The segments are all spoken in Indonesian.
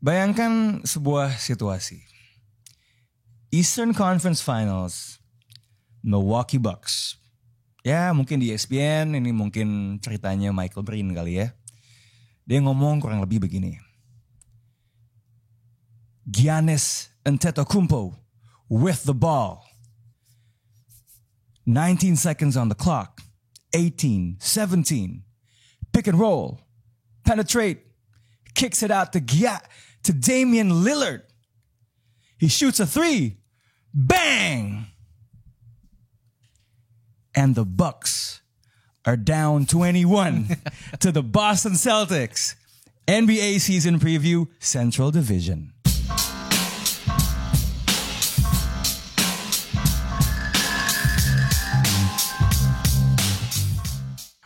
Bayangkan sebuah situasi. Eastern Conference Finals, Milwaukee Bucks. Ya mungkin di ESPN, ini mungkin ceritanya Michael Breen kali ya. Dia ngomong kurang lebih begini. Giannis Antetokounmpo with the ball. 19 seconds on the clock. 18, 17. Pick and roll. Penetrate. Kicks it out to Damian Lillard. He shoots a three. Bang! And the Bucks are down 21 to the Boston Celtics. NBA season preview, Central Division.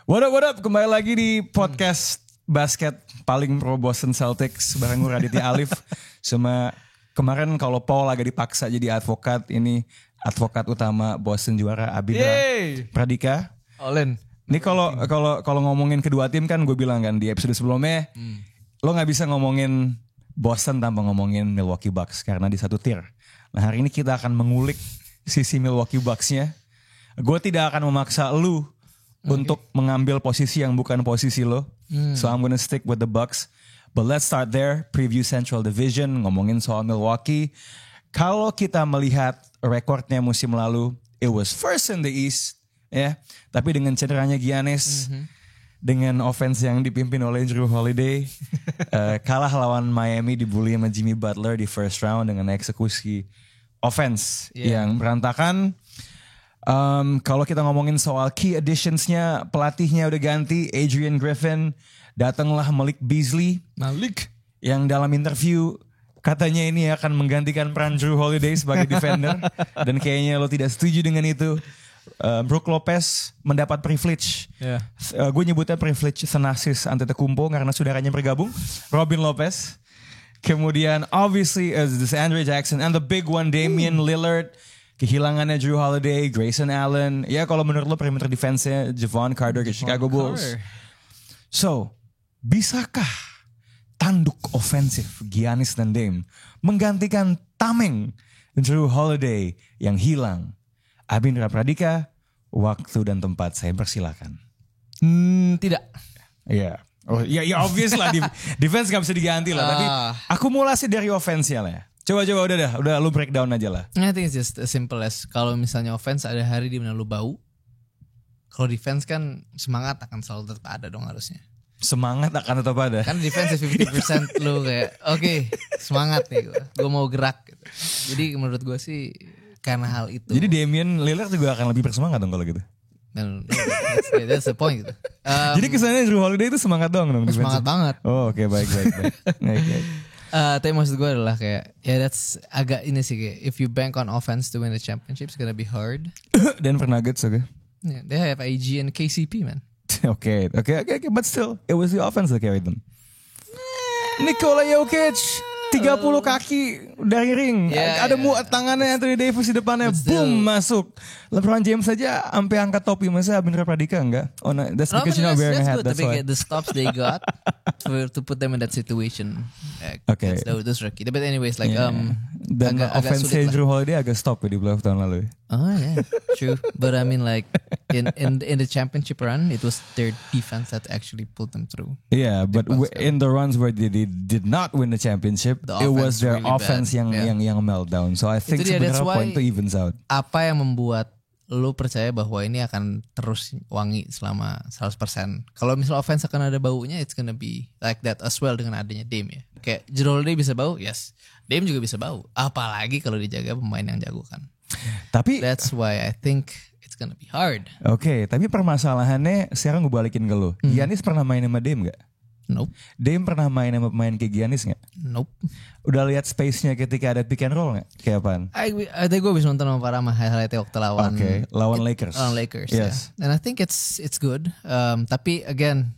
What up? Kembali lagi di podcast basket paling pro Boston Celtics bareng gue Raditya Alif. Sama kemarin kalau Paul agak dipaksa jadi advokat, ini advokat utama Boston juara Abhindra Pradika. Olen. Ini kalau ngomongin kedua tim kan gue bilang kan di episode sebelumnya, lo nggak bisa ngomongin Boston tanpa ngomongin Milwaukee Bucks karena di satu tier. Nah hari ini kita akan mengulik sisi Milwaukee Bucks-nya. Gue tidak akan memaksa lu untuk mengambil posisi yang bukan posisi lo. So I'm gonna stick with the Bucks. But let's start there. Preview Central Division. Ngomongin soal Milwaukee. Kalau kita melihat rekornya musim lalu, it was first in the East. Ya, tapi dengan cederanya Giannis, dengan offense yang dipimpin oleh Jrue Holiday, kalah lawan Miami, dibully sama Jimmy Butler di first round dengan eksekusi offense yang berantakan. Kalau kita ngomongin soal key additionsnya, pelatihnya udah ganti, Adrian Griffin, datanglah Malik Beasley, yang dalam interview katanya ini akan menggantikan peran Jrue Holiday sebagai defender, dan kayaknya lo tidak setuju dengan itu. Brook Lopez mendapat privilege, gue nyebutnya privilege senasis Antetokounmpo karena saudaranya bergabung, Robin Lopez. Kemudian obviously Andre Jackson, and the big one Damian Lillard. Kehilangannya Jrue Holiday, Grayson Allen. Ya kalau menurut lo perimeter defense-nya Javon Carter ke Chicago Bulls. So, bisakah tanduk ofensif Giannis dan Dame menggantikan tameng Jrue Holiday yang hilang? Abhindra Pradika, waktu dan tempat saya persilakan. Tidak. Iya. Oh ya obvious lah defense gak bisa diganti lah. Tapi akumulasi dari offense-nya lah ya. Coba udah lu breakdown aja lah. I think it's just as simple as kalau misalnya offense ada hari di mana lu bau. Kalau defense kan semangat akan selalu tetap ada dong harusnya. Semangat akan tetap ada. Kan defense 50% lu kayak oke, semangat nih gue mau gerak gitu. Jadi menurut gue sih karena hal itu. Jadi Damian Lillard juga akan lebih bersemangat dong kalau gitu. No, that's the point gitu. Jadi kesannya Jrue Holiday itu semangat dong. Semangat banget. Oh oke, baik. Tapi maksud gue adalah kayak that's agak ini sih kayak if you bank on offense to win the championship it's gonna be hard. Denver Nuggets okay. Yeah, they have AG and KCP man. Okay, but still it was the offense that carried them. Nikola Jokic 30 kaki dari ring. Ada tangannya Anthony Davis di depannya, boom masuk. LeBron James saja sampai angkat topi, masa Abhindra Pradika enggak? Oh no, that's because you're not wearing a hat. That's why. The stops they got to put them in that situation. Okay. That's tricky. But anyways like dan offense Jrue Holiday agak stop di playoff tahun lalu. Oh yeah, true. But I mean like in the championship run, it was their defense that actually pulled them through. Yeah, but in the runs where they did not win the championship, it was their really offense yang meltdown. So I think sebenarnya point to evens out. Apa yang membuat lu percaya bahwa ini akan terus wangi selama 100%? Kalau misal offense akan ada baunya, it's gonna be like that as well dengan adanya Dame ya. Kayak Jrue Holiday bisa bau, yes. Dame juga bisa bau. Apalagi kalau dijaga pemain yang jago kan. Tapi that's why I think it's gonna be hard. Oke, tapi permasalahannya sekarang gue balikin ke lu. Giannis pernah main sama Dame gak? Nope. Dame pernah main sama pemain kayak Giannis gak? Nope. Udah lihat space-nya ketika ada pick and roll gak? Kayak apaan? I think gue bisa nonton sama Parama highlight waktu lawan Lakers. Lawan Lakers, yes. Yeah. And I think it's good. Tapi again,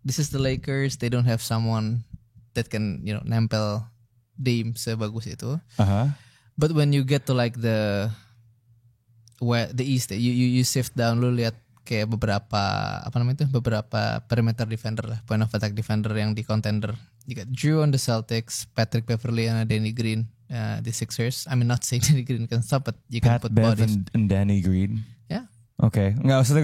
this is the Lakers. They don't have someone that can nempel Dame sebagus itu. But when you get to like the East, you sift down, lu lihat kayak beberapa perimeter defender lah, point of attack defender yang di contender You got Drew on the Celtics, Patrick Beverley and Danny Green, the Sixers. I mean, not saying Danny Green can stop, but you can Pat put Bev bodies. and Danny Green. Yeah. Oke, nggak usah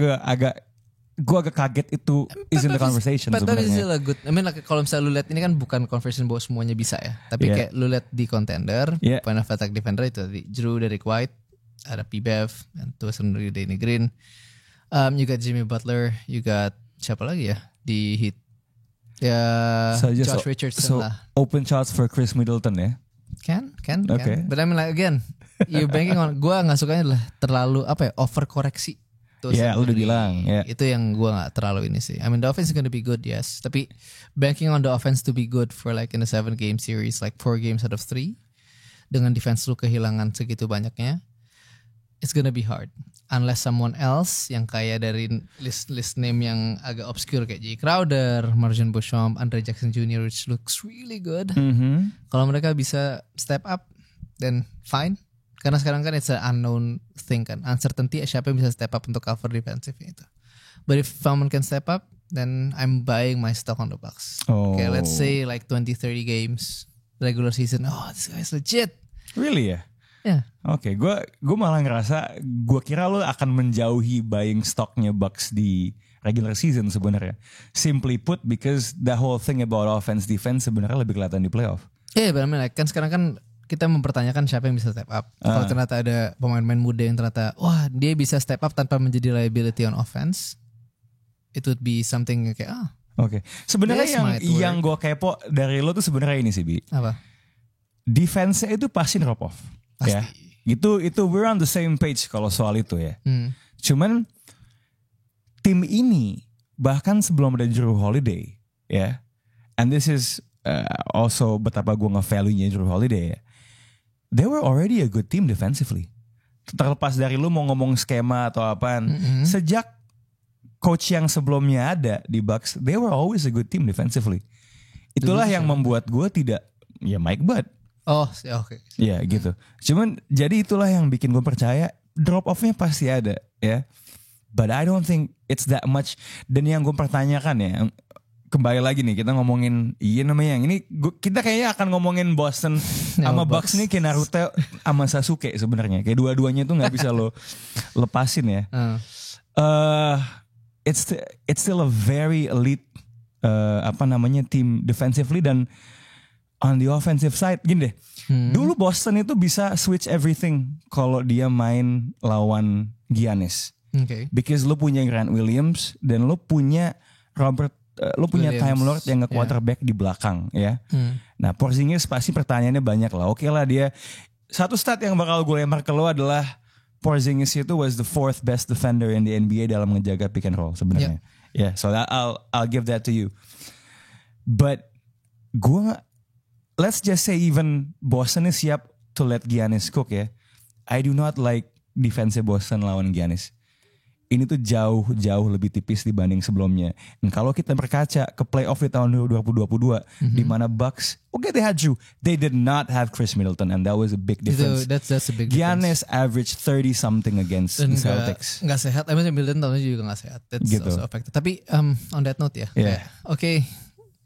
gue agak kaget itu is in the conversation Pat Bev is sebenarnya. still a good. I mean, like, kalau misalnya lu lihat ini kan bukan conversation bahwa semuanya bisa ya, tapi kayak lu lihat di contender, point of attack defender itu tadi Drew, Derek White, ada P-Bev, dan tuh sendiri Danny Green. You got Jimmy Butler, you got siapa lagi ya di Heat? Ya, Josh Richardson lah. Open shots for Chris Middleton ya? Can. But I mean, like, again, you banking on. Gue nggak sukanya adalah terlalu overkoreksi. Ya, lu udah bilang. Yeah. Itu yang gue nggak terlalu ini sih. I mean, the offense is gonna be good, yes. Tapi banking on the offense to be good for like in a 7-game series, like 4 games out of 3, dengan defense lu kehilangan segitu banyaknya, it's gonna be hard. Unless someone else yang kayak dari list name yang agak obscure kayak Jay Crowder, Marjane Beauchamp, Andre Jackson Jr. which looks really good. Kalau mereka bisa step up, then fine. Karena sekarang kan it's an unknown thing kan, uncertainty siapa yang bisa step up untuk cover defensive itu. But if someone can step up, then I'm buying my stock on the Bucks. Okay, let's say like 20-30 games regular season. Oh, this guy's legit. Really ya? Yeah. Oke, gue malah ngerasa gue kira lo akan menjauhi buying stocknya Bucks di regular season sebenarnya. Simply put, because the whole thing about offense defense sebenarnya lebih kelihatan di playoff. But I mean, like, kan sekarang kan kita mempertanyakan siapa yang bisa step up. Kalau ternyata ada pemain-pemain muda yang ternyata wah dia bisa step up tanpa menjadi liability on offense, it would be something kayak Oke. Sebenarnya yang gue kepo dari lo tuh sebenarnya ini sih, Bi. Apa? Defense-nya itu pasti drop off. Pasti. Ya. Itu we're on the same page kalau soal itu ya. Cuman tim ini bahkan sebelum ada Jrue Holiday ya. And this is also betapa gue nge-value-nya Jrue Holiday ya. They were already a good team defensively. Terlepas dari lu mau ngomong skema atau apaan. Sejak coach yang sebelumnya ada di Bucks, they were always a good team defensively. Itulah yang membuat gue tidak Mike Bud. Oh, oke. Ya gitu. Cuman jadi itulah yang bikin gue percaya drop off-nya pasti ada ya. But I don't think it's that much. Dan yang gue pertanyakan ya, kembali lagi nih kita ngomongin kita kayaknya akan ngomongin Boston sama Bucks nih kayak Naruto sama Sasuke sebenarnya. Kayak dua-duanya tuh nggak bisa lo lepasin ya. It's still a very elite team defensively dan on the offensive side gini deh. Dulu Boston itu bisa switch everything kalau dia main lawan Giannis. Okay. Because lo punya Grant Williams dan lo punya lo punya Time Lord yang nge-quarterback di belakang ya. Nah Porzingis pasti pertanyaannya banyak lah. Oke lah dia satu stat yang bakal gue lempar ke lo adalah Porzingis itu was the 4th best defender in the NBA dalam ngejaga pick and roll sebenarnya. Yeah, so I'll give that to you. But let's just say even Boston is siap to let Giannis cook ya. I do not like defensive Boston lawan Giannis. Ini tuh jauh lebih tipis dibanding sebelumnya. Dan kalau kita berkaca ke playoff di tahun 2022 di mana Bucks, they had Drew. They did not have Chris Middleton and that was a big difference. That's a big Giannis difference. averaged 30 something against the Celtics. Nggak sehat. I mean Middleton tahunnya juga nggak sehat. That's gitu. also a factor. Tapi on that note ya. Okay,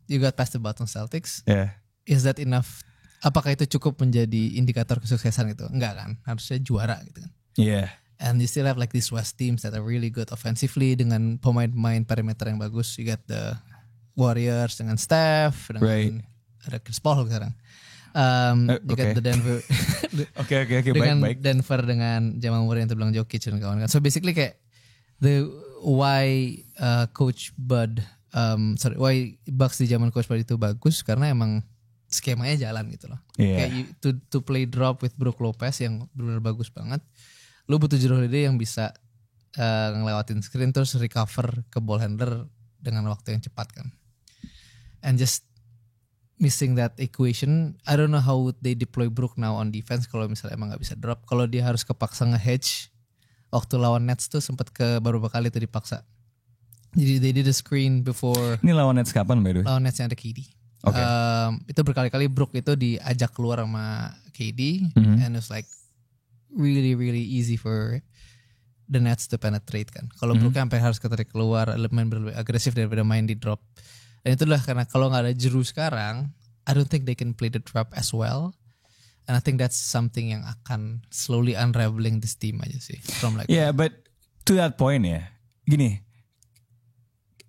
you got past the Boston Celtics. Yeah. Is that enough? Apakah itu cukup menjadi indikator kesuksesan gitu? Enggak kan? Harusnya juara gitu kan. Yeah. And you still have like these West teams that are really good offensively dengan pemain-pemain perimeter yang bagus. You got the Warriors dengan Steph, dengan ada Chris Paul sekarang. You got the Denver. Oke, dengan baik. Denver dengan Jamal Murray yang terbilang Jokic dan kawan-kawan. So basically kayak why Coach Bud, why Bucks di zaman Coach Bud itu bagus karena emang skemanya jalan gitu loh. Yeah. Kayak to play drop with Brook Lopez yang benar-benar bagus banget. Lu butuh Jrue Holiday yang bisa ngelewatin screen terus recover ke ball handler dengan waktu yang cepat kan. And just missing that equation, I don't know how would they deploy Brook now on defense kalau misalnya emang gak bisa drop. Kalau dia harus kepaksa nge-hedge, waktu lawan Nets tuh sempat beberapa kali tuh dipaksa. Jadi they did a screen before. Ini lawan Nets kapan by the way? Lawan Nets yang ada KD. Okay. Itu berkali-kali Brook itu diajak keluar sama KD, and it's like really easy for the Nets to penetrate kan. Kalau Brooknya sampai harus ketarik keluar, elemen lebih agresif daripada main di drop Dan itulah karena kalau nggak ada Jrue sekarang, I don't think they can play the drop as well. And I think that's something yang akan slowly unraveling this team aja sih. From like yeah, but to that point ya, gini,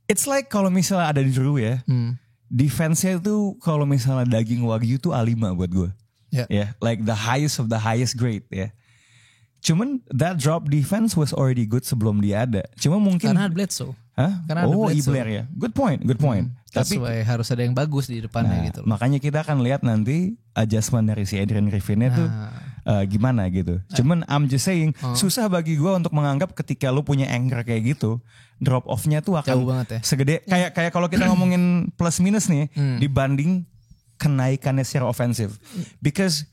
it's like kalau misalnya ada Jrue ya, defense-nya itu kalau misalnya daging wagyu tuh A5 buat gue. Yeah, like the highest of the highest grade ya. Cuman that drop defense was already good sebelum dia ada. Cuma mungkin karena ada Bledsoe. Hah? Karena ada Bledsoe. Ibler ya. Good point. That's why harus ada yang bagus di depannya gitu loh. Makanya kita akan lihat nanti adjustment dari si Adrian Griffinnya tuh gimana gitu. Cuman I'm just saying susah bagi gue untuk menganggap ketika lu punya anchor kayak gitu, drop off-nya tuh akan ya. segede kayak kalau kita ngomongin plus minus nih dibanding kenaikannya secara ofensif. Because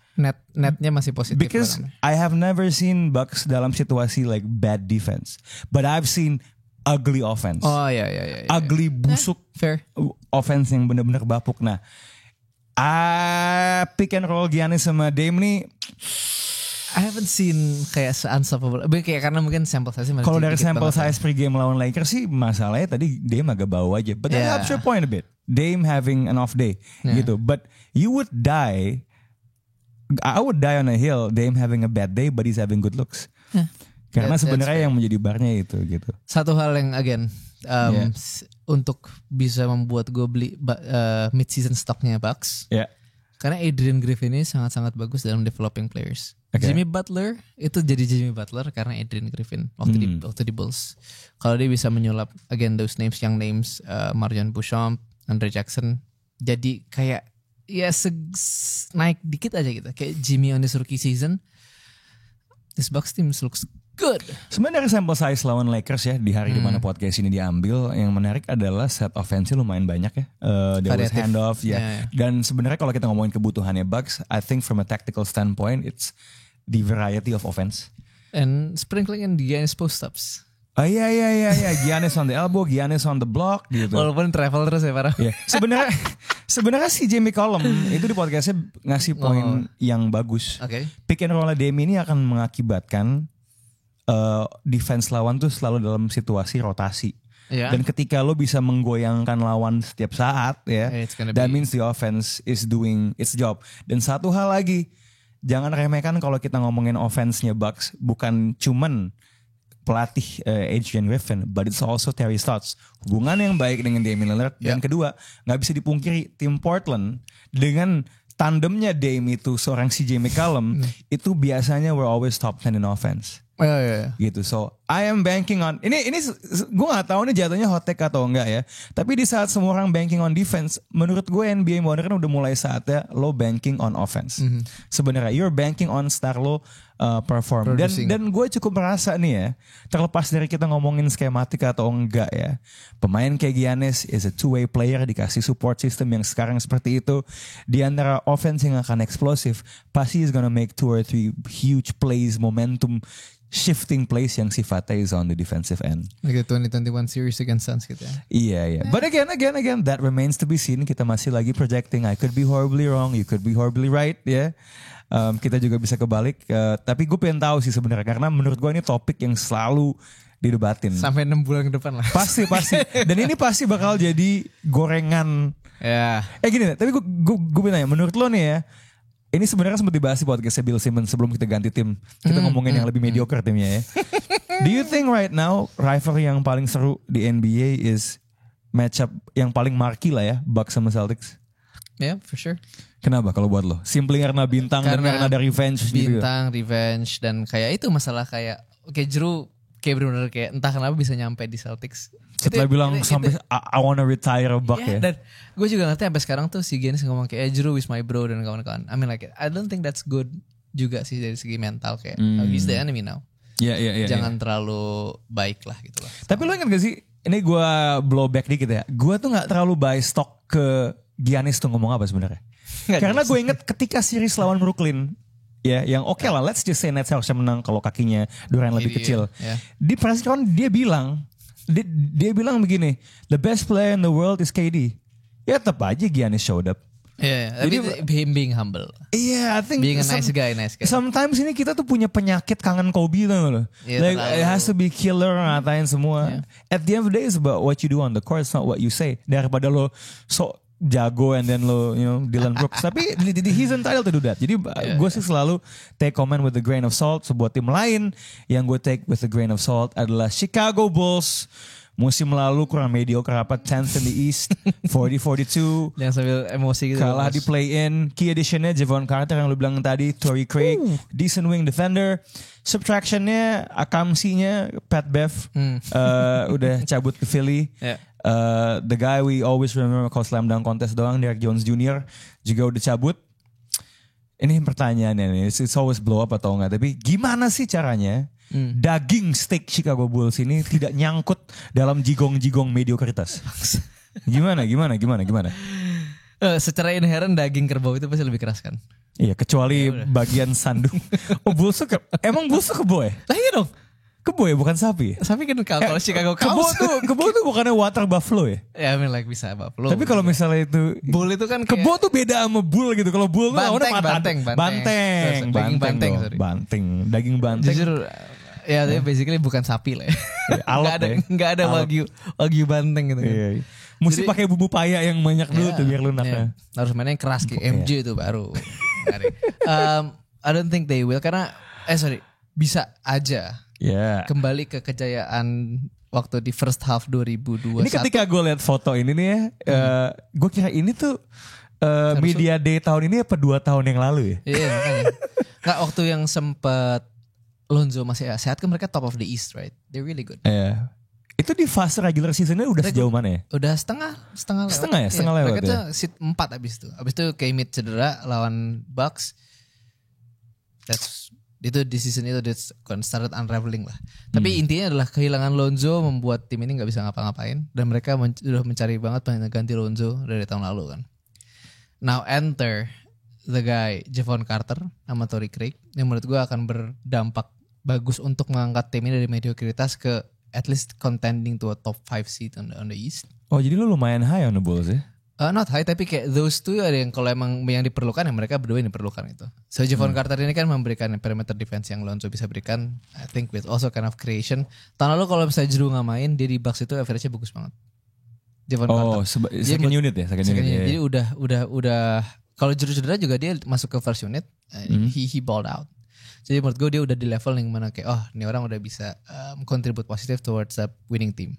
netnya masih positif. Because I have never seen Bucks dalam situasi like bad defense, but I've seen ugly offense. Oh iya. Ugly busuk fair offense yang benar-benar bapuk. Nah, pick and roll Giannis sama Dame nih, I haven't seen kayak unstoppable. Kayak karena mungkin sample size. Kalau dari sample size pre-game lawan Lakers sih masalahnya tadi Dame agak bau aja. But that helps your point a bit. Dame having an off day gitu. But you would die. I would die on a hill Dame having a bad day but he's having good looks. Karena sebenarnya yang menjadi barnya itu gitu. Satu hal yang again untuk bisa membuat gue beli mid season stocknya Bucks. Karena Adrian Griffin ini sangat-sangat bagus dalam developing players. Jimmy Butler itu jadi Jimmy Butler karena Adrian Griffin waktu di Bulls. Kalau dia bisa menyulap again those names, young names, Marjon Beauchamp, Andre Jackson, jadi kayak naik dikit aja gitu. Kayak Jimmy on his rookie season. This Bucks team looks good. Sebenarnya dari sampel size lawan Lakers ya di hari dimana podcast ini diambil, yang menarik adalah set offense lumayan banyak ya. There was handoff Dan sebenarnya kalau kita ngomongin kebutuhannya Bucks, I think from a tactical standpoint it's the variety of offense. And sprinkling in Giannis post-ups. Iya. Giannis on the elbow, Giannis on the block gitu. Walaupun travel terus ya parah. Sebenarnya si Jamie Cullum itu di podcastnya ngasih poin yang bagus. Pick and roll Dame ini akan mengakibatkan defense lawan tuh selalu dalam situasi rotasi. Dan ketika lo bisa menggoyangkan lawan setiap saat that means the offense is doing its job. Dan satu hal lagi, jangan remehkan kalau kita ngomongin offense-nya Bucks, bukan cuman pelatih Adrian Griffin, but it's also Terry Stotts. Hubungan yang baik dengan Damian Lillard. Dan kedua, gak bisa dipungkiri tim Portland dengan tandemnya Dame itu seorang CJ McCollum itu biasanya we're always top 10 in offense. Gitu. So I am banking on ini gue nggak tahu nih jatuhnya hot take atau enggak ya. Tapi di saat semua orang banking on defense, menurut gue NBA modern udah mulai saatnya lo banking on offense. Sebenarnya you're banking on star lo perform. Dan gue cukup merasa nih ya, terlepas dari kita ngomongin skematik atau enggak ya, pemain kayak Giannis is a two-way player, dikasih support system yang sekarang seperti itu, di antara offense yang akan eksplosif, pasti is gonna make 2 or 3 huge plays, momentum shifting plays yang sifatnya is on the defensive end. Like the 2021 series against Suns gitu ya. Iya. But again, that remains to be seen. Kita masih lagi projecting. I could be horribly wrong, you could be horribly right, ya. Kita juga bisa kebalik. Tapi gue pengen tahu sih sebenarnya, karena menurut gue ini topik yang selalu didebatin. Sampai 6 bulan ke depan lah. Pasti. Dan ini pasti bakal jadi gorengan. Gini, tapi gue pengen tanya, menurut lo nih ya, ini sebenarnya sempat dibahas di podcastnya Bill Simmons sebelum kita ganti tim. Kita ngomongin yang lebih mediocre timnya ya. Do you think right now rivalry yang paling seru di NBA is matchup yang paling marquee lah ya, Bucks sama Celtics? Yeah, for sure. Kenapa kalau buat lo? Simply karena bintang dan karena ada revenge gitu. Bintang, revenge, dan kayak itu masalah kayak Jrue kayak benar-benar kayak entah kenapa bisa nyampe di Celtics. Setelah bilang sampai I wanna retire a Buck ya. Dan gue juga ngerti sampai sekarang tuh si Giannis ngomong kayak Jrue is my bro dan kawan-kawan. I mean like I don't think that's good juga sih dari segi mental kayak he's the enemy now. Jangan terlalu baik lah gitu lah. Tapi lo ingat gak sih, ini gue blow back dikit ya. Gue tuh gak terlalu buy stock ke Giannis tuh ngomong apa sebenarnya. Karena gue inget ketika series lawan Brooklyn, ya, yang oke lah, let's just say Nets harusnya menang kalau kakinya Durant lebih kecil. Di press con dia bilang begini, the best player in the world is KD. Ya tetap aja Giannis showed up. Jadi him being humble. I think being a nice guy. Sometimes ini kita tuh punya penyakit kangen Kobe tau loh. Like it has to be killer ngatain semua. At the end of the day it's about what you do on the court, it's not what you say. Daripada lo jago and then lo Dylan Brooks. Tapi he's entitled to do that. Jadi gue sih selalu take comment with a grain of salt. Sebuah tim lain yang gue take with a grain of salt adalah Chicago Bulls. Musim lalu kurang mediocre 10th in the East, 40-42. Yang sambil emosi gitu. Kalah di play-in. Key additionnya Javon Carter yang lu bilang tadi, Torrey Craig, decent wing defender. Subtractionnya, akamsinya Pat Bev udah cabut ke Philly. The guy we always remember kalau slam dunk contest doang, Derek Jones Jr. juga udah cabut. Ini pertanyaannya nih, it's always blow up atau enggak. Tapi gimana sih caranya daging steak Chicago Bulls ini tidak nyangkut dalam jigong-jigong mediokritas? Gimana? Secara inherent daging kerbau itu pasti lebih keras kan? Iya, kecuali bagian sandung. Bulls tuh emang Bulls tuh kebo ya? Lah iya dong. Kebo ya, bukan sapi. Sapi kan kalau Chicago Cubs. Kebo tuh bukannya water buffalo ya? Ya, I mean like bisa buffalo. Tapi kalau misalnya itu bull itu kan kebo tuh beda sama bull gitu. Kalau bull tuh banteng. Daging banteng. Jujur ya, tapi basically bukan sapi lah. Enggak ada wagyu banteng gitu. Iya. Mesti pakai bumbu paya yang banyak dulu tuh biar lunaknya. Harus mainnya yang keras kayak MJ itu baru. I don't think they will karena bisa aja. Kembali ke kejayaan waktu di first half 2021. Ini ketika gue lihat foto ini nih ya, gue kira ini tuh media day tahun ini apa 2 tahun yang lalu ya? Iya makanya. Nggak, waktu yang sempet Lonzo masih sehat kan mereka top of the East, right? They're really good. Itu di fase regular seasonnya udah sejauh mana ya? Udah setengah lewat. Setengah lewat. Mereka tuh seat 4 abis itu. Abis itu K-Mid cedera lawan Bucks. Itu di season itu dia started unraveling lah. Tapi intinya adalah kehilangan Lonzo membuat tim ini gak bisa ngapa-ngapain. Dan mereka sudah mencari banget ganti Lonzo dari tahun lalu kan. Now enter the guy Javon Carter sama Torrey Craig yang menurut gue akan berdampak bagus untuk mengangkat tim ini dari mediokritas ke at least contending to a top 5 seed on the East. Oh jadi lu lumayan high on the Bulls ya? Not high tapi kayak those two ada yang kalau emang yang diperlukan yang mereka berdua yang diperlukan itu. So Javon Carter ini kan memberikan perimeter defense yang Lonzo bisa berikan. I think with also kind of creation. Tahun lalu kalau misalnya Jrue gak main dia di Bucks itu average-nya bagus banget. Javon Carter. Second unit ya? Second unit. Jadi udah kalau Jrue cedera juga dia masuk ke first unit. He balled out. Jadi menurut gue dia udah di level yang mana kayak ini orang udah bisa contribute positive towards a winning team.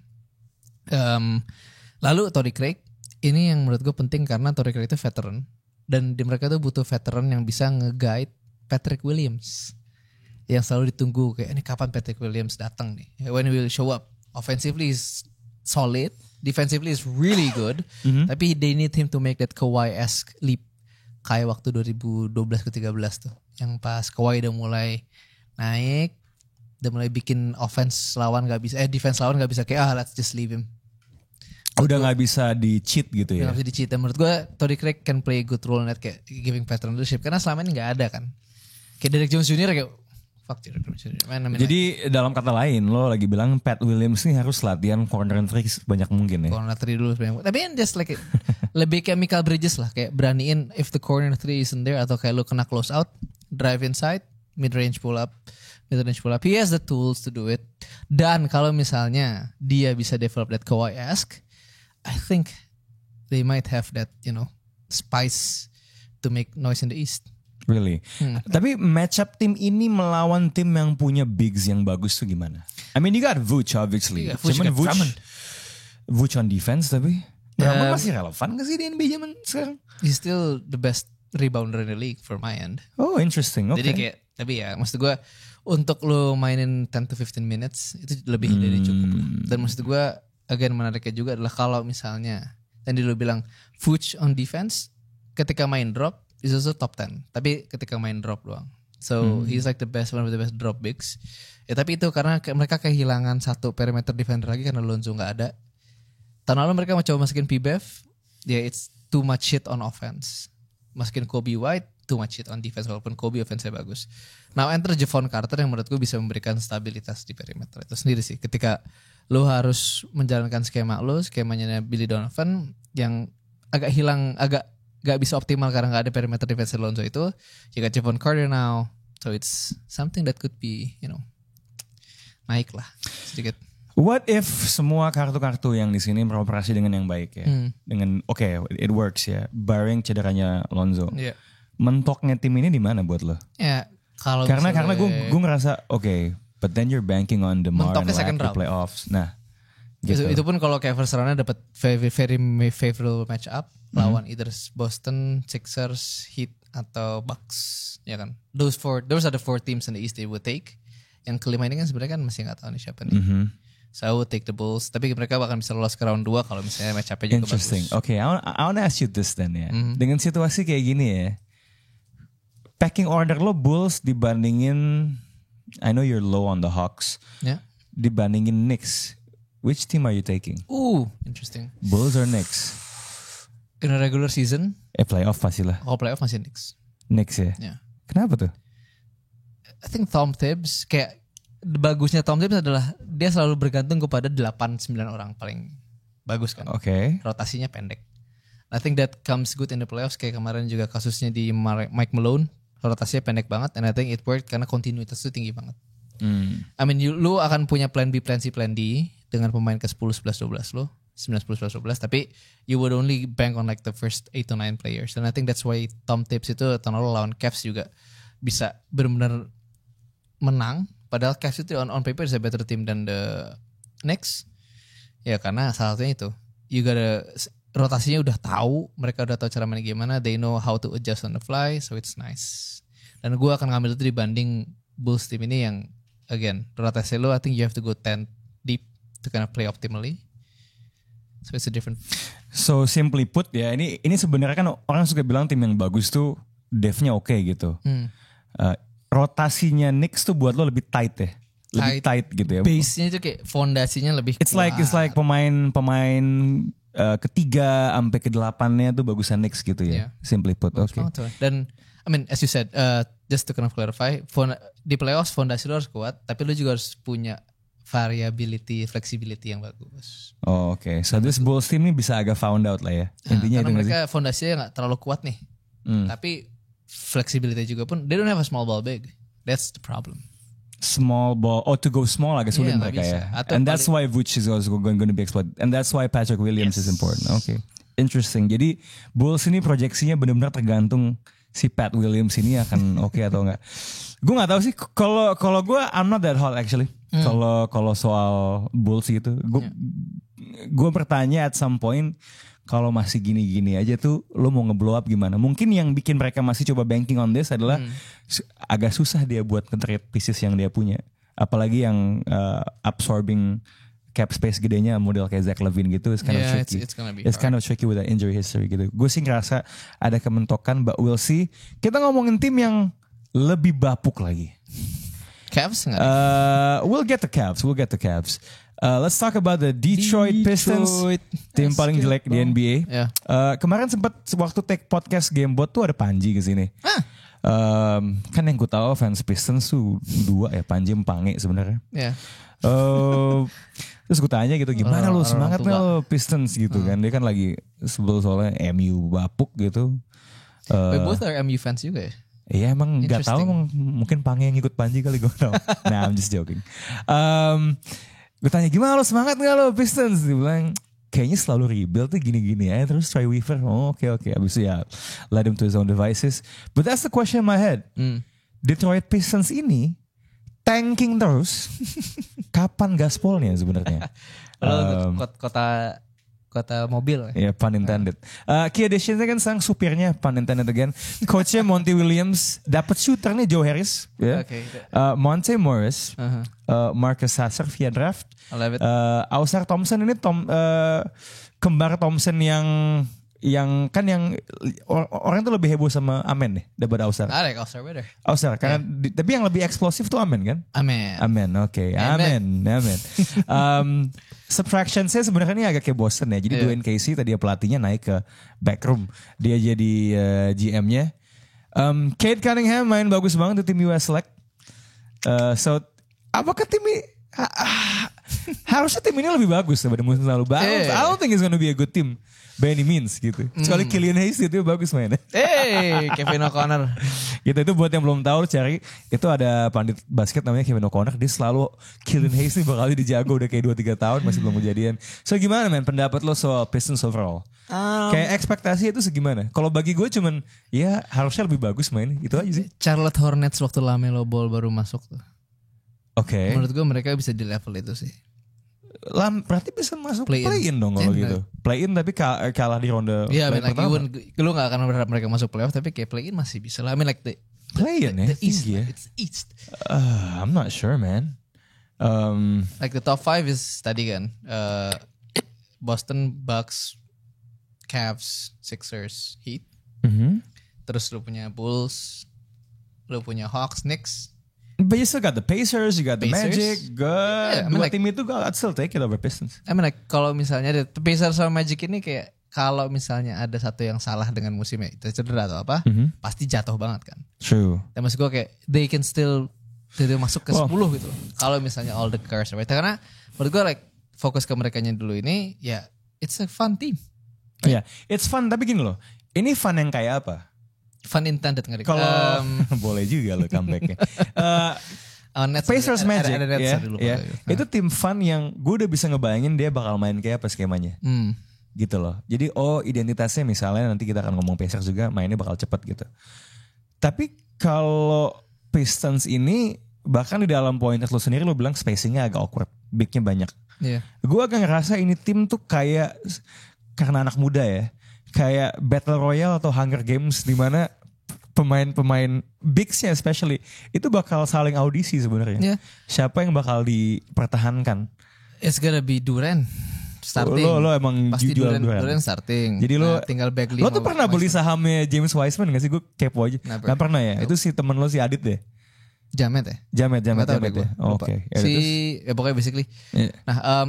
Lalu Torrey Craig ini yang menurut gue penting karena Torrey Craig itu veteran dan di mereka tuh butuh veteran yang bisa nge-guide Patrick Williams yang selalu ditunggu kayak ini kapan Patrick Williams datang nih, when he will show up. Offensively is solid, defensively is really good, tapi they need him to make that Kawhi-esque leap kayak waktu 2012 ke 13 tuh yang pas Kawhi udah mulai naik, udah mulai bikin defense lawan gak bisa kayak let's just leave him. Udah gak bisa di-cheat gitu ya? Gak bisa di-cheat. Dan menurut gue Torrey Craig can play a good role in that kayak giving pattern leadership. Karena selama ini gak ada kan. Kayak Derek Jones Jr. kayak fuck Derek Jones Jr. Jadi dalam kata lain lo lagi bilang Pat Williams ini harus latihan corner and three banyak mungkin ya? Corner three dulu sebanyak. Tapi just like lebih kayak Mikal Bridges lah. Kayak beraniin if the corner three isn't there. Atau kayak lo kena close out. Drive inside. Mid-range pull up. He has the tools to do it. Dan kalau misalnya dia bisa develop that Kawhi-esque, I think they might have that, spice to make noise in the East. Really? Tapi matchup tim ini melawan tim yang punya bigs yang bagus tuh gimana? I mean you got Vooch obviously. Cuman Vooch on defense tapi Drummond masih relevan gak sih di NBA zaman sekarang? He's still the best rebounder in the league for my end. Oh interesting, okay. Jadi kayak, tapi ya maksud gue untuk lo mainin 10 to 15 minutes itu lebih dari cukup. Dan maksud gue again menariknya juga adalah kalau misalnya tadi lu bilang Vooch on defense ketika main drop is also top 10 tapi ketika main drop doang, so he's like one of the best drop bigs ya. Tapi itu karena mereka kehilangan satu perimeter defender lagi karena Lonzo gak ada. Tahun lalu mereka mau coba masukin P-Bev ya, it's too much shit on offense. Masukin Kobe White too much shit on defense walaupun Kobe offense-nya bagus. Now enter Javon Carter yang menurutku bisa memberikan stabilitas di perimeter itu sendiri sih. Ketika lo harus menjalankan skemanya Billy Donovan yang agak gak bisa optimal karena gak ada perimeter defense Lonzo itu. You got Javon Carter now, so it's something that could be, naik lah sedikit. What if semua kartu-kartu yang di sini beroperasi dengan yang baik ya, dengan it works ya, barring cederanya Lonzo. Yeah. Mentoknya tim ini di mana buat lo? Ya kalau karena gue ngerasa but then you're banking on DeMar and Lack to playoffs. Nah. Gitu. Itu pun kalau kayak first round-nya dapat very favorable match up lawan either Boston, Sixers, Heat atau Bucks, ya kan? Those are the 4 teams in the East they would take. Yang kelima ini kan sebenarnya kan masih nggak tahu nih siapa nih. So I would take the Bulls, tapi mereka bakal bisa lolos ke round 2 kalau misalnya match up-nya juga bagus. Interesting. Okay, I want to ask you this then ya. Dengan situasi kayak gini ya, pecking order lo Bulls dibandingin, I know you're low on the Hawks, dibandingin Knicks. Which team are you taking? Interesting. Bulls or Knicks? In a regular season? Playoff pastilah. Playoff masih Knicks. Knicks ya? Yeah. Kenapa tuh? I think Tom Tibbs, kayak bagusnya Tom Tibbs adalah dia selalu bergantung kepada 8-9 orang paling bagus kan. Okay. Rotasinya pendek. I think that comes good in the playoffs. Kayak kemarin juga kasusnya di Mike Malone. Rotasinya pendek banget. And I think it worked karena kontinuitas itu tinggi banget. I mean lu akan punya plan B, plan C, plan D dengan pemain ke 10, 11, 12 lo 9, 10, 11, 12 tapi you would only bank on like the first 8 to 9 players, and I think that's why Tom Tibbs itu tahun lalu lawan Cavs juga bisa benar-benar menang, padahal Cavs itu on paper is a better team than the Knicks ya, karena salah satunya itu rotasinya udah tahu, mereka udah tahu cara main gimana, they know how to adjust on the fly, so it's nice. Dan gue akan ngambil itu dibanding Bulls team ini yang again, rotasi lo I think you have to go 10 deep to kind of play optimally. So it's a different. So simply put ya, ini sebenarnya kan orang suka bilang tim yang bagus tuh devnya oke gitu. Rotasinya Knicks tuh buat lo lebih tight ya. Lebih tight gitu ya. Base-nya itu kayak fondasinya lebih It's like pemain ketiga sampai ke-8-nya tuh bagusan Knicks gitu ya. Yeah. Simply put. Oke. Okay. Dan I mean as you said, just to kind of clarify, di playoffs fondasi lo harus kuat, tapi lo juga harus punya variability, flexibility yang bagus. Oh, oke. Okay. So this Bulls team ini bisa agak found out lah ya. Intinya karena itu mereka fondasinya nggak terlalu kuat nih. Tapi flexibility juga pun, they don't have a small ball big. That's the problem. Small ball, to go small agak sulit mereka ya. And that's why Vooch is also going to be exploited. And that's why Patrick Williams is important. Oke. Okay. Interesting. Jadi Bulls ini proyeksinya benar-benar tergantung si Pat Williams ini akan oke atau enggak. Gue nggak tahu sih. Kalau gue I'm not that hot actually. Kalau soal Bulls gitu, gue bertanya at some point kalau masih gini-gini aja tuh lo mau ngeblow up gimana? Mungkin yang bikin mereka masih coba banking on this adalah agak susah dia buat nge-trade pieces yang dia punya, apalagi yang absorbing cap space gedenya model kayak Zach LaVine gitu. It's kind of tricky. It's kind of tricky with that injury history gitu. Gue sih ngerasa ada kementokan, but we'll see. Kita ngomongin tim yang lebih bapuk lagi. Cavs? We'll get the Cavs. Let's talk about the Detroit Pistons. Tim paling jelek di NBA. Yeah. Kemarin sempat waktu take podcast Gamebot tuh ada Panji kesini. Kan yang ku tahu fans Pistons tuh 2 ya, Panji Mpange sebenarnya. Yeah. Terus gue tanya gitu, gimana lo semangat gak lo Pistons gitu kan. Dia kan lagi sebel soalnya MU bapuk gitu. We both are MU fans juga ya? Iya emang gak tahu, mungkin Pange yang ikut Panji kali, gue tau. Nah I'm just joking. Gue tanya gimana lo semangat gak lo Pistons? Dia bilang kayaknya selalu rebuild tuh gini-gini aja. Terus try Weaver, oke. Abis itu ya let him to his own devices. But that's the question in my head. Detroit Pistons ini tanking terus. Kapan gaspolnya sebenarnya? Kota mobil. Ya, pun intended. Key addition-nya kan sang supirnya, pun intended again. Coachnya Monty Williams, dapat shooternya Joe Harris, ya. Okay. Monte Morris, Marcus Sasser via draft. I love it. Ausar Thompson ini kembar Thompson yang kan yang orang tuh lebih heboh sama Amen nih daripada Ausar. I like Ausar better. Ausar karena tapi yang lebih eksplosif tuh Amen kan? Amen. Oke. Amen. Subtraction saya sebenarnya ini agak kayak Boston ya. Jadi Dwayne Casey tadi pelatihnya naik ke backroom. Dia jadi GM-nya. Cade Cunningham main bagus banget di tim US Select. So apakah tim ini harusnya tim ini lebih bagus daripada musim lalu. I don't think it's gonna be a good team by any means gitu. Kecuali Killian Hayes itu bagus mainnya. Kevin O'Connor. Gitu, itu buat yang belum tahu cari, itu ada pandit basket namanya Kevin O'Connor. Dia selalu Killian Hayes nih bakal dijago udah kayak 2-3 tahun masih belum kejadian. So gimana men pendapat lo soal Pistons overall? Kayak ekspektasi itu segimana? Kalau bagi gue cuman ya harusnya lebih bagus main, itu aja sih. Charlotte Hornets waktu LaMelo Ball baru masuk tuh. Oke. Menurut gue mereka bisa di level itu sih. Berarti bisa masuk play-in dong kalau gitu. Play-in tapi kalah di ronde pertama. Lu gak akan berharap mereka masuk playoff, tapi kayak play-in masih bisa lah. I mean like the play-in the East, it's East. I'm not sure man. Like the top 5 is tadi kan. Boston, Bucks, Cavs, Sixers, Heat. Terus lu punya Bulls, lu punya Hawks, Knicks. But you still got the Pacers, you got the Pacers. Magic. Good. Yeah, I mean Dua like, tim itu I'd still take it over Pistons. I mean like kalau misalnya ada Pacers sama Magic ini kayak kalau misalnya ada satu yang salah dengan musimnya, itu cedera atau apa, pasti jatuh banget kan. True. Dan maksud gue kayak they can still masuk ke 10 gitu. Kalau misalnya all the cars right. Karena menurut gue like fokus ke merekanya dulu ini ya it's a fun team. Iya, yeah, it's fun tapi gini loh. Ini fun yang kayak apa? Fun intended nggak? Kalau boleh juga lo comebacknya. Pacers Magic ya. Itu tim fun yang gue udah bisa ngebayangin dia bakal main kayak apa skemanya. Gitu loh. Jadi identitasnya misalnya nanti kita akan ngomong Pacers juga mainnya bakal cepet gitu. Tapi kalau Pistons ini bahkan di dalam pointers lo sendiri lo bilang spacingnya agak awkward. Bignya banyak. Yeah. Gue agak ngerasa ini tim tuh kayak karena anak muda ya. Kayak Battle Royale atau Hunger Games di mana pemain-pemain bigsnya especially itu bakal saling audisi sebenarnya. Yeah. Siapa yang bakal dipertahankan? It's gonna be Durant starting. Lo emang pasti jual Durant starting. Jadi lo tinggal Bagley. Lo tuh pernah beli sahamnya James Wiseman gak sih? Gue kepo aja. Gak pernah ya? Itu si temen lo si Adit deh. Jamet ya? Jamet ya. Oke. Pokoknya basically. Yeah. Nah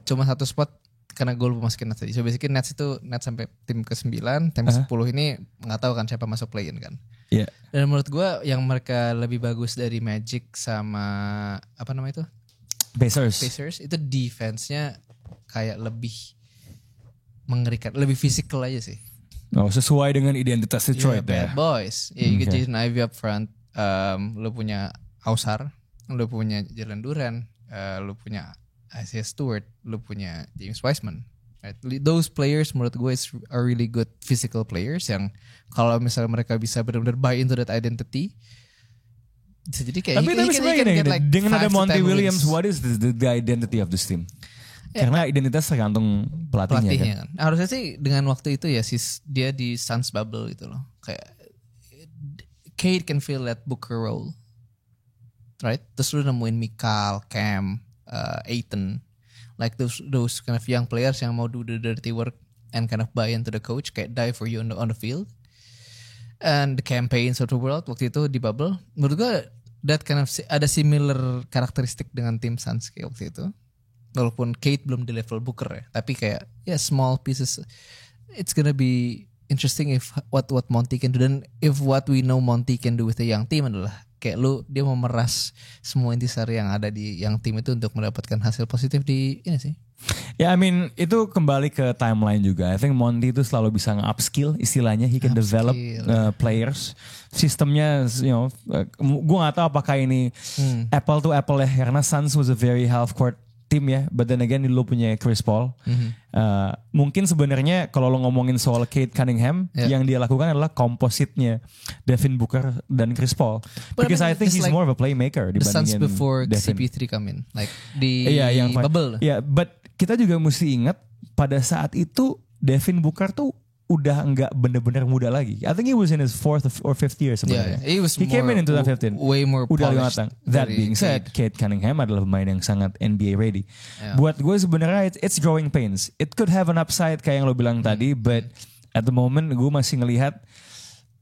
cuma satu spot. Karena gue lupa masukin Nets tadi. So basically Nets sampai tim ke-9, tim ke-10 ini gak tahu kan siapa masuk play-in kan. Iya. Yeah. Dan menurut gue yang mereka lebih bagus dari Magic sama apa namanya itu? Pacers itu defense-nya kayak lebih mengerikan, lebih physical aja sih. Oh, sesuai dengan identitas Detroit ya. Bad boys. Ya, you get Jason Ivey up front, lu punya Ausar, lu punya Jalen Duren, lu punya Isaiah Stewart, lu punya James Wiseman. Right? Those players menurut gue are really good physical players yang kalau misalnya mereka bisa benar-benar buy into that identity, bisa jadi kayak tapi sebenarnya like dengan ada Monty Williams, what is the identity of this team? Karena identitas tergantung pelatihnya kan. Harusnya sih dengan waktu itu ya dia di Suns bubble gitu loh. Kayak Cade can feel that Booker role. Right? Terus lu nemuin Mikal, Cam, Aiton, like those kind of young players yang mau do the dirty work and kind of buy into the coach, kayak die for you on the field. And the campaigns of the world waktu itu di bubble, menurut gue that kind of ada similar karakteristik dengan tim Suns kayak waktu itu. Walaupun Kate belum di level Booker ya, tapi kayak small pieces. It's gonna be interesting if what Monty can do, dan if what we know Monty can do with a young team adalah kayak dia mau meras semua intisari yang ada di yang tim itu untuk mendapatkan hasil positif di ini sih. Ya, I mean itu kembali ke timeline juga. I think Monty itu selalu bisa nge-upskill istilahnya. He can develop players. Sistemnya, gue gak tahu apakah ini apple to apple ya. Karena Suns was a very half court team ya. But then again lo punya Chris Paul. Mungkin sebenarnya kalau lo ngomongin soal Cade Cunningham, yang dia lakukan adalah kompositnya Devin Booker dan Chris Paul. Because I think he's more of a playmaker dibandingin the Suns before Devin. CP3 come in, like di bubble. But kita juga mesti ingat pada saat itu Devin Booker tuh udah nggak bener-bener muda lagi. I think he was in his 4th or 5th year sebenarnya. He came in 2015. Way more udah polished. That being said, Cade Cunningham adalah pemain yang sangat NBA ready. Buat gue sebenarnya it's growing pains. It could have an upside kayak yang lo bilang tadi, but at the moment gue masih ngelihat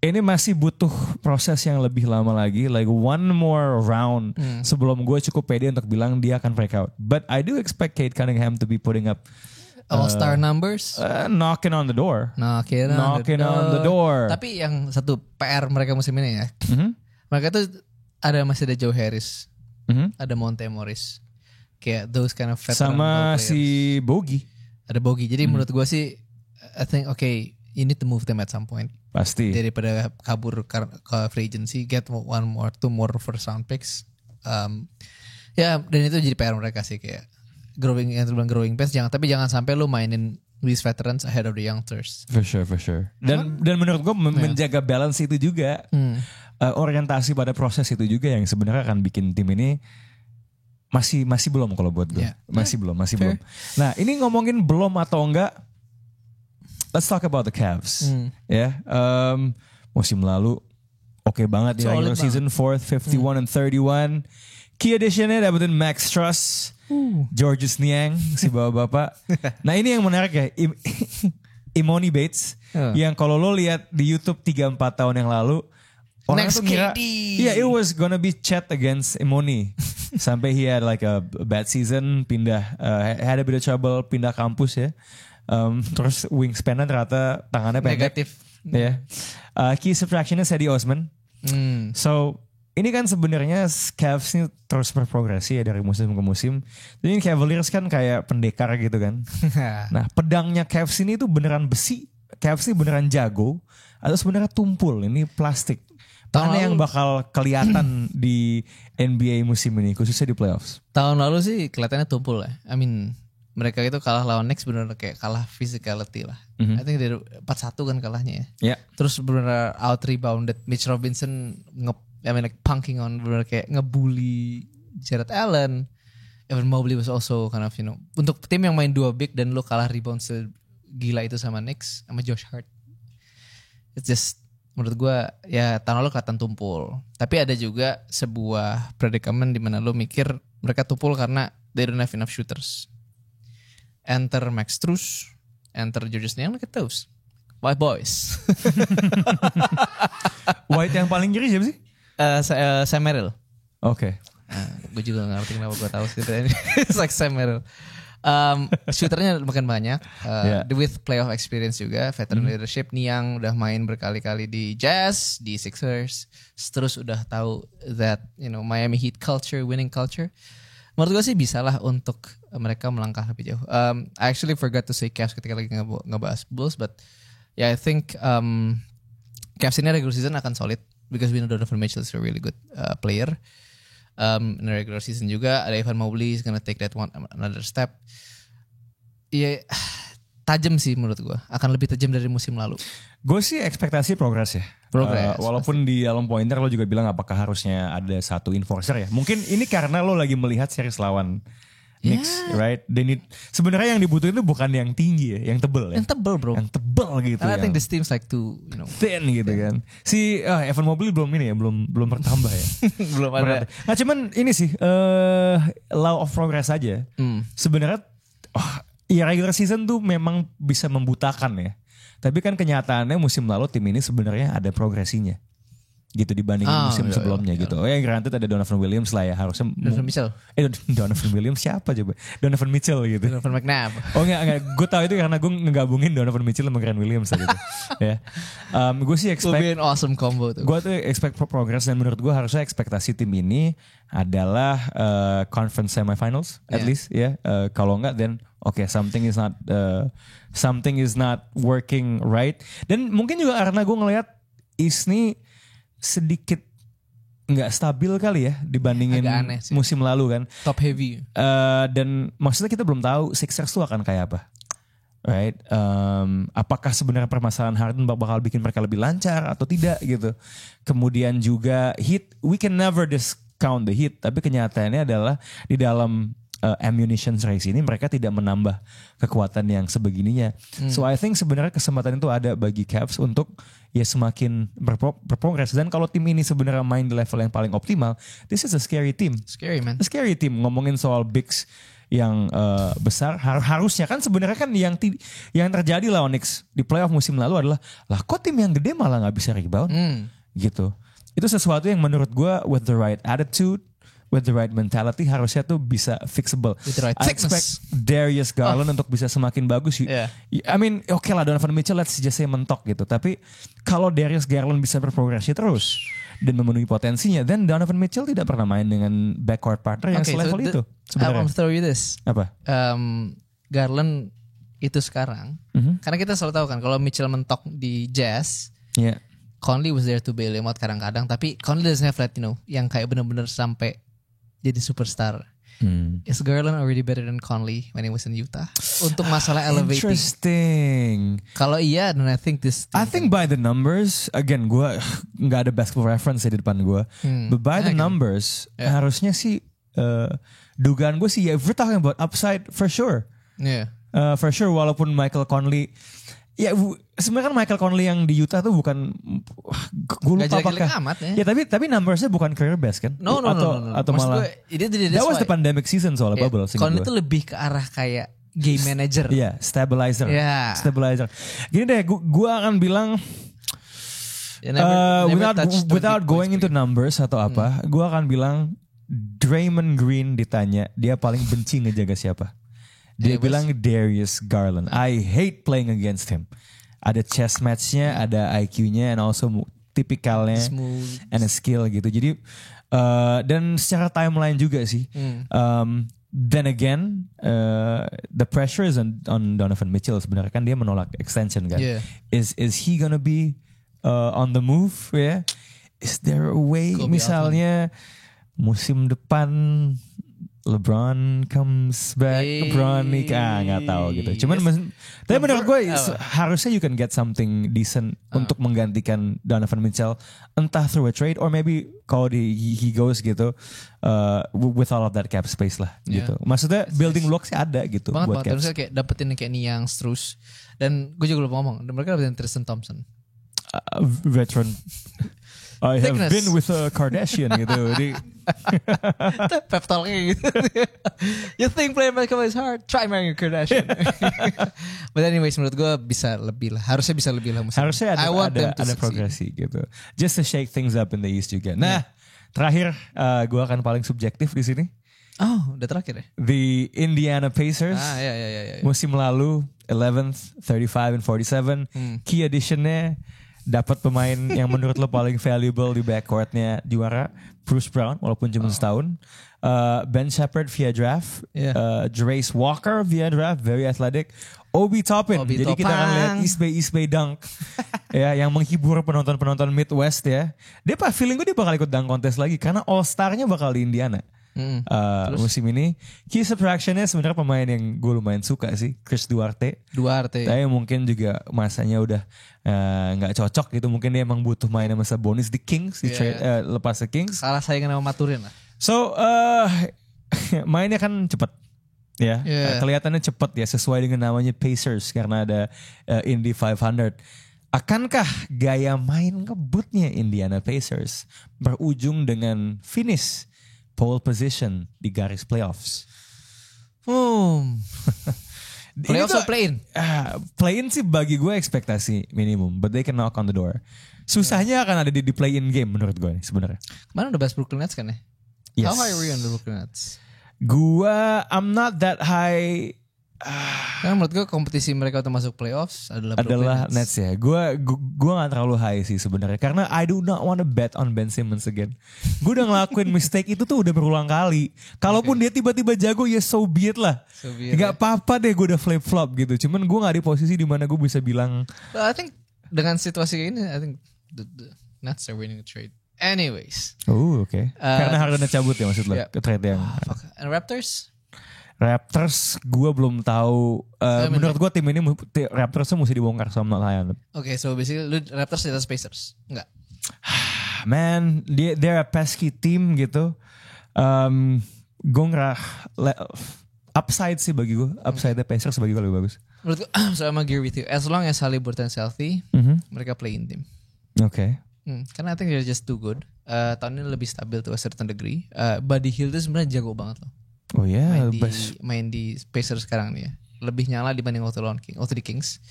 ini masih butuh proses yang lebih lama lagi, like one more round sebelum gue cukup pede untuk bilang dia akan break out. But I do expect Cade Cunningham to be putting up all-star numbers, knocking on the door. Knocking on the door. Tapi yang satu PR mereka musim ini ya, mereka tuh masih ada Joe Harris, ada Monte Morris. kayak those kind of veteran sama players. si Bogi. Ada Bogi. Jadi menurut gue sih I think you need to move them at some point. Pasti. Daripada kabur ke free agency, get two more first round picks. Dan itu jadi PR mereka sih kayak growing pains. Jangan sampai lu mainin these veterans ahead of the youngsters. For sure. Dan menurut gue menjaga balance itu juga. Orientasi pada proses itu juga yang sebenarnya akan bikin tim ini masih belum kalau buat gue. Masih belum. Nah, ini ngomongin belum atau enggak, let's talk about the Cavs. Musim lalu oke banget di regular season, 4th, 51 and 31. Key addition-nya dapetin Max Truss, Georges Niang, si bapak-bapak. Nah, ini yang menarik ya, Emoni Bates, yang kalau lo lihat di YouTube 3-4 tahun yang lalu, orang Next tuh ngira, KD. it was gonna be Chet against Emoni. Sampai he had like a bad season, had a bit of trouble, pindah kampus ya. Terus wingspan-nya ternyata tangannya pendek. Negatif. Key subtraction-nya Sadie Osman. So, ini kan sebenarnya Cavs ini terus berprogresi ya dari musim ke musim. Jadi Cavaliers kan kayak pendekar gitu kan. Nah, pedangnya Cavs ini tuh beneran besi. Cavs ini beneran jago. Atau sebenarnya tumpul, ini plastik. Mana yang bakal kelihatan di NBA musim ini, khususnya di playoffs? Tahun lalu sih kelihatannya tumpul ya. I mean, mereka itu kalah lawan Knicks bener kayak kalah physicality lah. I think dari 4-1 kan kalahnya ya. Terus bener out rebounded. Mitch Robinson punking on, bener kayak ngebully Jared Allen. Evan Mobley was also kind of untuk tim yang main 2 big dan lo kalah rebound segila itu sama Knicks sama Josh Hart. It's just menurut gue ya tahun lalu kelihatan tumpul. Tapi ada juga sebuah predicament di mana lo mikir mereka tumpul karena they don't have enough shooters. Enter Max Truss, enter Georges Niang, look at those white boys. White yang paling kiri siapa sih? Sam Merrill. Oke. Gue juga gak ngerti kenapa gue tahu sih. It's like Sam Merrill. Shooternya makin banyak. With playoff experience juga, veteran leadership. Niang udah main berkali-kali di Jazz, di Sixers. Terus udah tahu that Miami Heat culture, winning culture. Menurut gue sih bisa lah untuk mereka melangkah lebih jauh. I actually forgot to say Cavs ketika lagi ngebahas Bulls, but I think Cavs ini regular season akan solid because we know Donovan Mitchell is a really good player. In the regular season juga ada Evan Mobley is gonna take that another step. Iya, tajam sih menurut gue. Akan lebih tajam dari musim lalu. Gue sih ekspektasi progres ya. Walaupun pasti. Di dalam pointer lo juga bilang apakah harusnya ada satu enforcer ya. Mungkin ini karena lo lagi melihat series lawan Knicks, right? Sebenarnya yang dibutuhin itu bukan yang tinggi ya, yang tebel ya. Yang tebel bro. Yang tebel gitu. I think this team's like too, thin gitu kan. Si Evan Mobley belum bertambah ya. Belum ada. Nah cuman ini sih law of progress aja. Sebenarnya regular season tuh memang bisa membutakan ya. Tapi kan kenyataannya musim lalu tim ini sebenarnya ada progresinya. Gitu dibandingin musim sebelumnya gitu. Oh ya granted ada Donovan Williams lah ya harusnya. Donovan Mitchell. Donovan Williams siapa coba? Donovan Mitchell gitu. Donovan McNabb. Oh enggak. Gue tahu itu karena gue ngegabungin Donovan Mitchell sama Grant Williams gitu. Ya. Gue sih expect. Will be an awesome combo tuh. Gue tuh expect progress dan menurut gue harusnya ekspektasi tim ini adalah conference semifinals at least ya. Kalau enggak then something is not working right. Dan mungkin juga karena gue ngelihat Isni sedikit nggak stabil kali ya dibandingin musim lalu kan. Top heavy. Dan maksudnya kita belum tahu Sixers tuh akan kayak apa. Right? Apakah sebenarnya permasalahan Harden bakal bikin mereka lebih lancar atau tidak gitu. Kemudian juga Heat, we can never discount the Heat. Tapi kenyataannya adalah di dalam ammunition race ini mereka tidak menambah kekuatan yang sebegininya. So I think sebenarnya kesempatan itu ada bagi Cavs untuk ya semakin berprogres. Dan kalau tim ini sebenarnya main di level yang paling optimal, this is a scary team. Scary man. A scary team. Ngomongin soal bigs yang besar, harusnya kan sebenarnya kan yang terjadi lawan Knicks di playoff musim lalu adalah kok tim yang gede malah nggak bisa rebound gitu. Itu sesuatu yang menurut gue with the right attitude, with the right mentality harusnya tuh bisa fixable. With the right I expect Darius Garland untuk bisa semakin bagus. I mean, lah Donovan Mitchell let's just say mentok gitu. Tapi kalau Darius Garland bisa berprogresi terus dan memenuhi potensinya. Dan Donovan Mitchell tidak pernah main dengan backcourt partner yang selevel itu. Sebenarnya. I'm throw you this. Apa? Garland itu sekarang, karena kita selalu tahu kan kalau Mitchell mentok di Jazz, Conley was there to bail him out kadang-kadang. Tapi Conley doesn't have that, yang kayak benar-benar sampai jadi superstar. Is Garland already better than Conley when he was in Utah? Untuk masalah elevating. Interesting. Kalau iya, then I think by the numbers, again, gue nggak ada basketball reference di depan gue. But by the numbers, harusnya sih dugaan gue sih, if we're talking about upside, for sure. For sure, walaupun Michael Conley, ya sebenarnya kan Michael Conley yang di Utah tuh bukan, gue lupa apakah amat, ya tapi numbersnya bukan career best kan? No. Atau malah that was the pandemic season soalnya bubble. Conley itu lebih ke arah kayak game manager, stabilizer. Gini deh, gue akan bilang without going into numbers atau apa, gue akan bilang Draymond Green ditanya dia paling benci ngejaga siapa. Dia bilang Darius Garland. I hate playing against him. Ada chess match-nya, ada IQ-nya, and also tipikalnya, and a skill gitu. Jadi dan secara timeline juga sih. Then again, the pressure is on Donovan Mitchell sebenarnya kan dia menolak extension kan. Is he gonna be on the move? Yeah. Is there a way misalnya musim depan LeBron comes back, LeBron nikah, nggak tahu gitu. Cuman, tapi menurut gue harusnya you can get something decent untuk menggantikan Donovan Mitchell, entah through a trade or maybe kalau he goes gitu, with all of that cap space lah gitu. Maksudnya building blocks-nya ada gitu buat Cavs. Terus kayak dapetin kayak Niang terus, dan gue juga lupa ngomong, mereka dapetin Tristan Thompson, veteran. I have been with a Kardashian gitu. Pep talk gitu. You think playing basketball is hard? Try marrying a Kardashian. But anyways, menurut gue bisa lebih lah. Harusnya bisa lebih lah musim. Harusnya ada progresi gitu. Just to shake things up in the East juga. Nah, terakhir gue akan paling subjektif di sini. Oh, udah terakhir ya? The Indiana Pacers. Musim lalu 11th, 35 and 47. Key addition-nya dapat pemain yang menurut lo paling valuable di backcourtnya juara, Bruce Brown walaupun cuma setahun, Ben Shepherd via draft, Jarace Walker via draft, very athletic, Obi Toppin. Jadi kita akan lihat East Bay dunk ya, yang menghibur penonton Midwest ya. Dia feeling gue dia bakal ikut dunk contest lagi karena All Star-nya bakal di Indiana. Musim ini key subtraction-nya sebenarnya pemain yang gue lumayan suka sih, Chris Duarte. Tapi mungkin juga masanya udah nggak cocok gitu, mungkin dia emang butuh main sama Sabonis di Kings, lepas ke Kings. Salah saingan sama Maturin lah. So mainnya kan cepet ya, kelihatannya cepet ya, sesuai dengan namanya Pacers karena ada Indy 500. Akankah gaya main ngebutnya Indiana Pacers berujung dengan finish pole position di garis playoffs? Playoffs or play-in? Play-in sih bagi gue ekspektasi minimum, but they can knock on the door. Susahnya akan ada di play-in game menurut gue sebenarnya. Kemarin udah bahas Brooklyn Nets kan ya? Yes. How high were you on the Brooklyn Nets? I'm not that high. Karena menurut gue kompetisi mereka untuk masuk playoffs adalah Nets ya. Gue gak terlalu high sih sebenarnya, karena I do not want to bet on Ben Simmons again. Gue udah ngelakuin mistake itu tuh udah berulang kali. Kalaupun dia tiba-tiba jago ya so be it lah. Gak apa-apa deh gue udah flip flop gitu. Cuman gue gak di posisi dimana gue bisa bilang. Well, I think dengan situasi kayak ini, I think the Nets are winning the trade. Anyways. Oh oke. Karena Harden cabut ya maksud lo ke trade yang. And Raptors gue belum tahu. Menurut gue tim ini Raptors mesti dibongkar sama not high on them. Okay, so basically Raptors di atas Pacers? Enggak. Man, they're a pesky team gitu. Gue upside sih bagi gue. Upside the Pacers bagi gue lebih bagus. Menurut gue, so I'm agree with you. As long as Haliburton's healthy, mereka play-in team. Okay. Karena I think they're just too good. Tahun ini lebih stabil to a certain degree. Buddy Hield itu sebenarnya jago banget loh. Oh ya, main di Pacers sekarang nih ya. Lebih nyala dibanding waktu di Kings.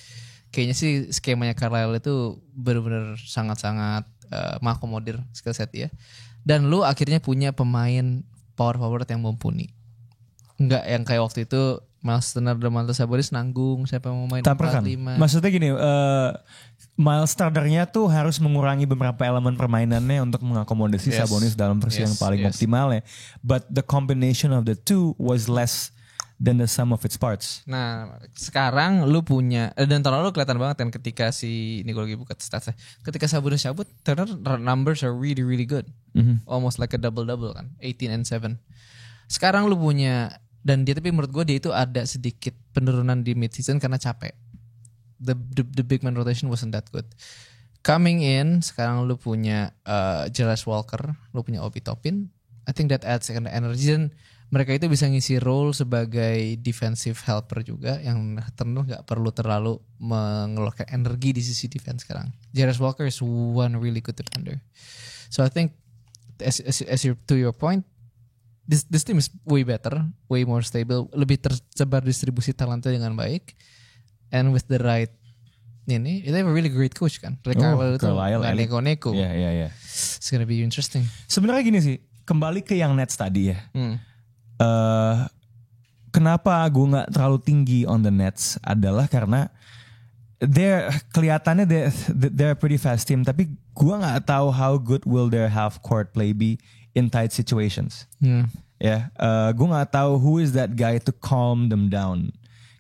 Kayaknya sih skemanya Carlisle itu benar-benar sangat-sangat mengakomodir skill set ya. Dan lu akhirnya punya pemain power forward yang mumpuni. Enggak yang kayak waktu itu Miles Turner, Domantas Sabonis nanggung siapa yang mau main 4-5. Maksudnya gini, Miles Turnernya tuh harus mengurangi beberapa elemen permainannya untuk mengakomodasi Sabonis dalam versi yang paling optimal ya. But the combination of the two was less than the sum of its parts. Nah, sekarang lu punya, dan tahun lalu kelihatan banget kan ketika ini gue lagi buka statsnya. Ketika Sabonis cabut, Turner numbers are really really good. Almost like a double-double kan, 18 and 7. Sekarang lu punya, dan dia tapi menurut gue dia itu ada sedikit penurunan di mid season karena capek. The big man rotation wasn't that good. Coming in, sekarang lu punya Jarvis Walker, lu punya Obi Toppin. I think that adds kind of energy, dan mereka itu bisa ngisi role sebagai defensive helper juga yang tentu nggak perlu terlalu mengeluarkan energi di sisi defense sekarang. Jarvis Walker is one really good defender. So I think as to your point, this team is way better, way more stable, lebih tersebar distribusi talenta dengan baik, and with the right they have a really great coach kan. Carlisle itu neko-neko. Yeah. It's gonna be interesting. Sebenarnya gini sih, kembali ke yang Nets tadi ya. Kenapa gue nggak terlalu tinggi on the Nets adalah karena kelihatannya they're a pretty fast team, tapi gue nggak tahu how good will their half court play be in tight situations. Gue nggak tahu who is that guy to calm them down.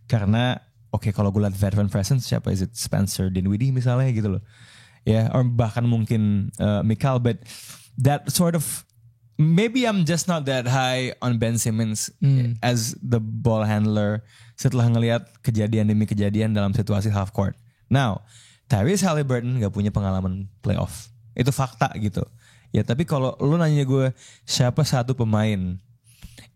Karena kalau gue lihat veteran presence, siapa, is it Spencer Dinwiddie misalnya gitu loh. Or bahkan mungkin Mikal, but that sort of, maybe I'm just not that high on Ben Simmons as the ball handler setelah ngelihat kejadian demi kejadian dalam situasi half court. Now, Tyrese Haliburton gak punya pengalaman playoff. Itu fakta gitu. Ya tapi kalau lu nanya gue siapa satu pemain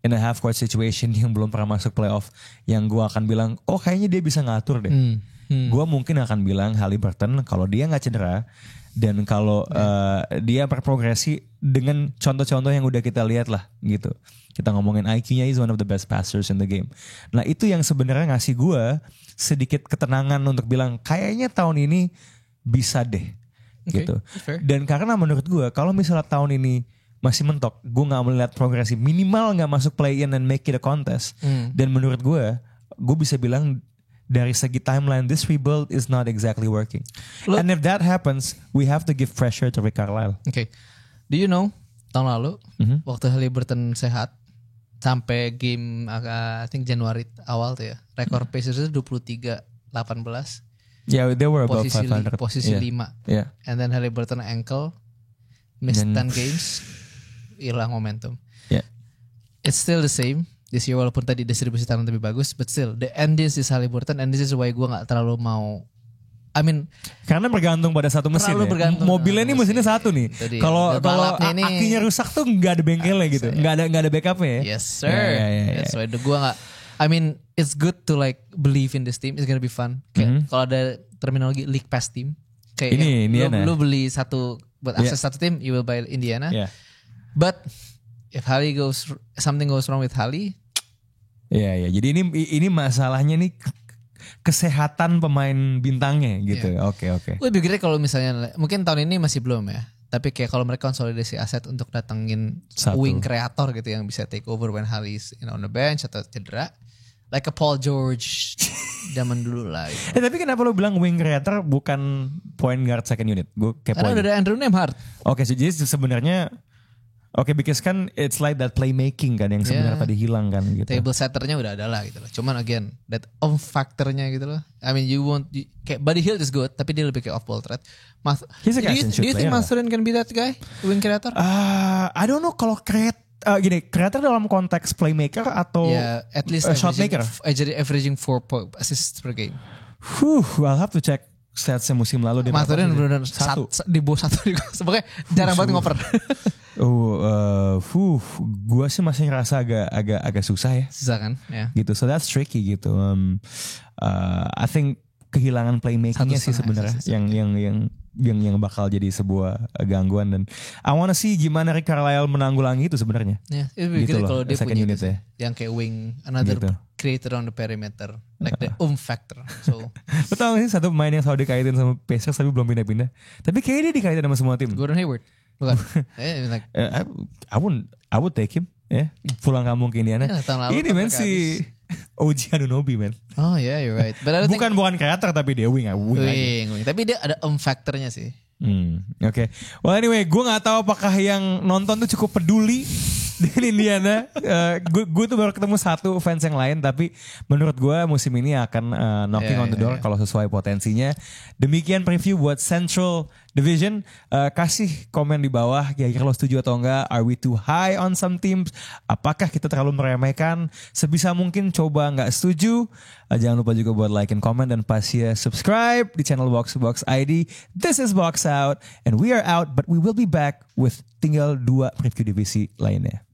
in a half court situation yang belum pernah masuk playoff yang gue akan bilang kayaknya dia bisa ngatur deh. Gue mungkin akan bilang Haliburton kalau dia gak cedera dan kalau dia berprogresi dengan contoh-contoh yang udah kita lihat lah gitu. Kita ngomongin IQ-nya, is one of the best passers in the game. Nah itu yang sebenarnya ngasih gue sedikit ketenangan untuk bilang kayaknya tahun ini bisa deh gitu. Dan karena menurut gue kalau misalnya tahun ini masih mentok, gue gak melihat progresi, minimal gak masuk play-in and make it a contest. Dan menurut gue bisa bilang dari segi timeline, this rebuild is not exactly working. And if that happens, we have to give pressure to Rick Carlisle. Okay. Do you know, tahun lalu, waktu Haliburton sehat, sampai game I think Januari awal tuh ya, rekor Pacers itu 23-18. Yeah, they were above 500. Posisi 5. Yeah. And then Haliburton ankle, missed 10 games, hilang momentum. Yeah. It's still the same this year, walaupun tadi distribusi talent lebih bagus, but still the end is Haliburton, and this is why gue gak terlalu mau, karena bergantung pada satu mesin ya. Mobilnya ini mesinnya satu nih. Kalau akinya rusak tuh nggak ada bengkelnya gitu, nggak ada backupnya ya. Yes sir. That's why gue nggak. It's good to like believe in this team. It's gonna be fun. Kayak kalau ada terminologi league pass team. Kayak lu beli satu buat akses satu tim, you will buy Indiana. But if something goes wrong with Hali. Jadi ini masalahnya nih. Kesehatan pemain bintangnya gitu. Oke. Gue pikirnya kalau misalnya mungkin tahun ini masih belum ya. Tapi kayak kalau mereka konsolidasi aset untuk datengin wing kreator gitu yang bisa take over when Hali's on the bench atau cedera, like a Paul George zaman dulu lah. Gitu. Tapi kenapa lo bilang wing creator bukan point guard second unit? Gue karena udah ada Andrew Nembhard. Oke, jadi sebenarnya because kan it's like that playmaking kan yang sebenarnya tadi hilang kan gitu. Table setternya udah ada lah gitu loh. Cuman again, that factornya gitu loh. Kayak Buddy Hield is good, tapi dia lebih kayak off-ball threat. Do you think Mathurin can be that guy, wing creator? I don't know kalau creator dalam konteks playmaker atau at least shot maker. Averaging 4 assists per game. I'll have to check statsnya musim lalu. Mathurin benar-benar di bawah 1. Pokoknya jarang banget ngoper. Gue sih masih ngerasa agak susah ya. Susah kan? Yeah. Gitu, so that's tricky gitu. I think kehilangan playmakingnya sih sebenarnya yang bakal jadi sebuah gangguan, dan I wanna see gimana Rick Carlisle menanggulangi itu sebenarnya. Gitu loh. Kalau dia punya unit ya. Yang kayak wing, another creator on the perimeter, like the factor. So, lo tau gak sih satu pemain yang selalu dikaitin sama Pacers tapi belum pindah-pindah. Tapi kayaknya dia dikaitin sama semua tim. Gordon Hayward. Bukan. I would take him. Pulang kampung ke Indiana. Ini men si OG Anunoby, man. Oh yeah, you're right. But I don't bukan kreator tapi dia wing aja. Tapi dia ada factornya sih. Oke. Well anyway, gue nggak tahu apakah yang nonton tuh cukup peduli dengan Indiana. Gue tuh baru ketemu satu fans yang lain, tapi menurut gue musim ini akan knocking on the door kalau sesuai potensinya. Demikian preview buat Central Division. Kasih komen di bawah, kira-kira lo setuju atau enggak? Are we too high on some teams? Apakah kita terlalu meremehkan? Sebisa mungkin coba nggak setuju. Jangan lupa juga buat like and comment dan pasti subscribe di channel Box ID. This is Box Out and we are out, but we will be back with tinggal 2 preview divisi lainnya.